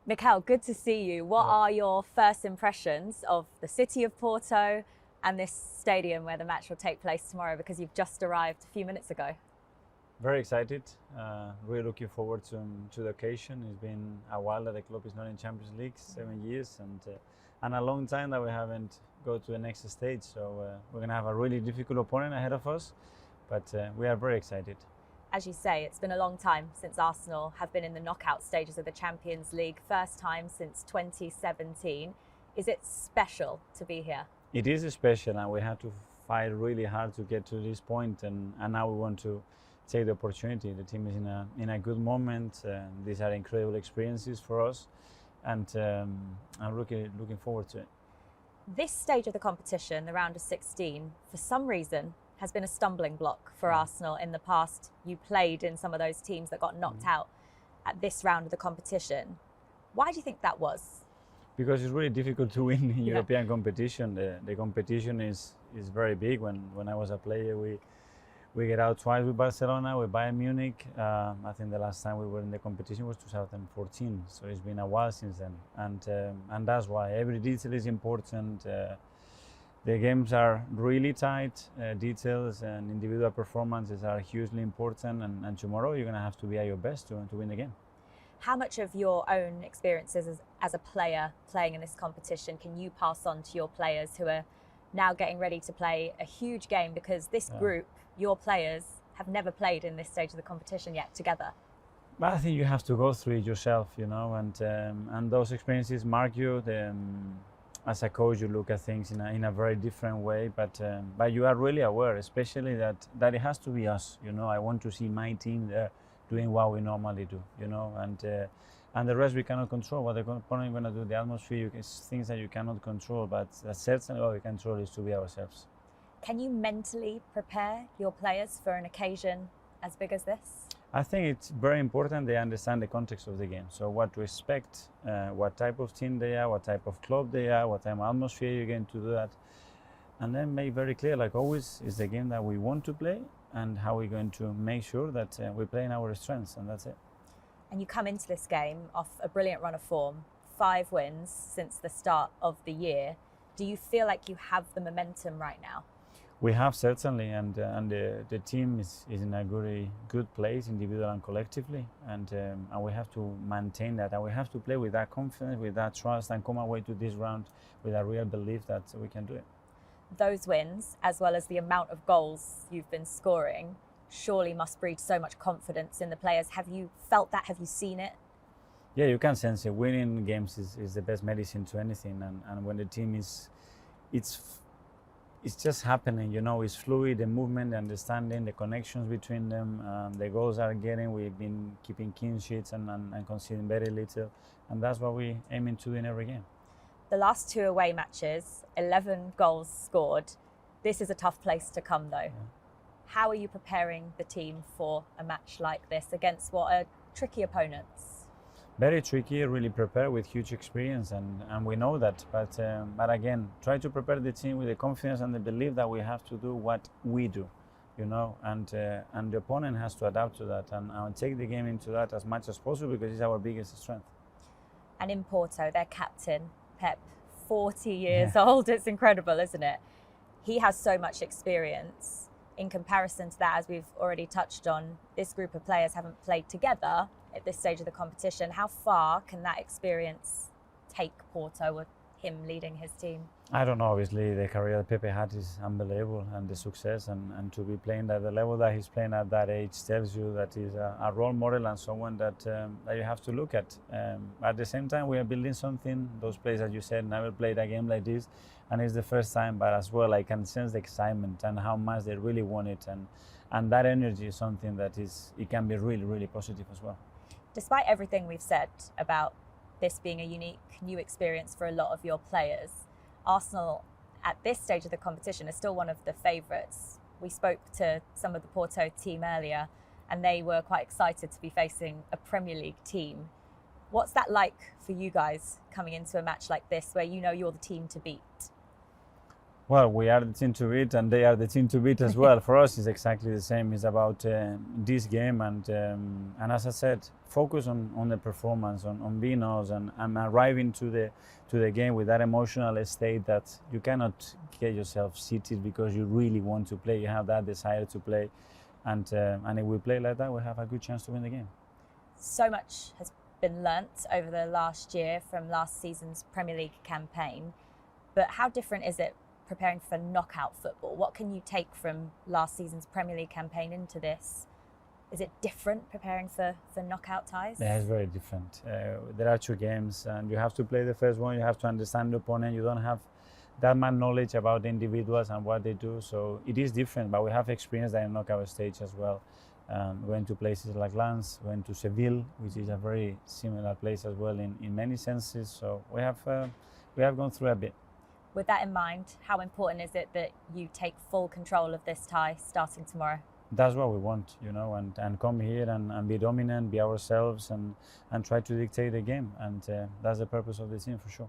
Mikel, good to see you. What are your first impressions of the city of Porto and this stadium where the match will take place tomorrow, because you've just arrived a few minutes ago? Very excited. Really looking forward to the occasion. It's been a while that the club is not in Champions League, 7 years, and a long time that we haven't go to the next stage. So we're gonna have a really difficult opponent ahead of us, but we are very excited. As you say, it's been a long time since Arsenal have been in the knockout stages of the Champions League, first time since 2017. Is it special to be here? It is special, and we had to fight really hard to get to this point, and now we want to take the opportunity. The team is in a good moment. These are incredible experiences for us, and I'm looking forward to it. This stage of the competition, the round of 16, for some reason has been a stumbling block for Arsenal in the past. You played in some of those teams that got knocked out at this round of the competition. Why do you think that was? Because it's really difficult to win in European competition. The competition is very big. When I was a player, we get out twice with Barcelona, with Bayern Munich. I think the last time we were in the competition was 2014. So it's been a while since then, and that's why every detail is important. The games are really tight. Details and individual performances are hugely important. And tomorrow you're going to have to be at your best to win the game. How much of your own experiences as a player playing in this competition can you pass on to your players who are now getting ready to play a huge game? Because this group, your players, have never played in this stage of the competition yet together. But I think you have to go through it yourself, and those experiences mark you. As a coach, you look at things in a very different way, but you are really aware, especially that it has to be us. I want to see my team there doing what we normally do, and the rest we cannot control. What the opponent is going to do, the atmosphere, is things that you cannot control, but certainly what we can control is to be ourselves. Can you mentally prepare your players for an occasion as big as this? I think it's very important they understand the context of the game. So what to expect, what type of team they are, what type of club they are, what type of atmosphere you're going to do that. And then make very clear, like always, is the game that we want to play and how we're going to make sure that we play in our strengths, and that's it. And you come into this game off a brilliant run of form, 5 wins since the start of the year. Do you feel like you have the momentum right now? We have, certainly, and the team is in a good place, individual and collectively, and we have to maintain that, and we have to play with that confidence, with that trust, and come away to this round with a real belief that we can do it. Those wins, as well as the amount of goals you've been scoring, surely must breed so much confidence in the players. Have you felt that? Have you seen it? Yeah, you can sense it. Winning games is the best medicine to anything, and when the team it's just happening, it's fluid, the movement, the understanding, the connections between them, the goals are getting. We've been keeping clean sheets and conceding very little, and that's what we're aiming to do in every game. The last 2 away matches, 11 goals scored. This is a tough place to come, though. Yeah. How are you preparing the team for a match like this against what are tricky opponents? Very tricky, really prepared with huge experience, and we know that. But again, try to prepare the team with the confidence and the belief that we have to do what we do, and the opponent has to adapt to that and take the game into that as much as possible, because it's our biggest strength. And in Porto, their captain, Pep, 40 years old. It's incredible, isn't it? He has so much experience. In comparison to that, as we've already touched on, this group of players haven't played together at this stage of the competition. How far can that experience take Porto, with him leading his team? I don't know. Obviously, the career that Pepe had is unbelievable, and the success, and to be playing at the level that he's playing at that age tells you that he's a role model and someone that you have to look at. At the same time, we are building something. Those players, as you said, never played a game like this, and it's the first time. But as well, I can sense the excitement and how much they really want it, and that energy is something that it can be really, really positive as well. Despite everything we've said about this being a unique new experience for a lot of your players, Arsenal at this stage of the competition is still one of the favourites. We spoke to some of the Porto team earlier, and they were quite excited to be facing a Premier League team. What's that like for you guys coming into a match like this, where you're the team to beat? Well, we are the team to beat, and they are the team to beat as well. For us, it's exactly the same. It's about this game, and as I said, focus on the performance, on being us, and arriving to the game with that emotional state that you cannot get yourself seated because you really want to play. You have that desire to play, and if we play like that, we have a good chance to win the game. So much has been learnt over the last year from last season's Premier League campaign, but how different is it preparing for knockout football? What can you take from last season's Premier League campaign into this? Is it different preparing for knockout ties? Yeah, it's very different. There are 2 games, and you have to play the first one. You have to understand the opponent. You don't have that much knowledge about the individuals and what they do, so it is different. But we have experienced that in knockout stage as well. Going to places like Lens, going to Seville, which is a very similar place as well in many senses. So we have gone through a bit. With that in mind, how important is it that you take full control of this tie starting tomorrow? That's what we want, and come here and be dominant, be ourselves, and try to dictate the game. And that's the purpose of the team for sure.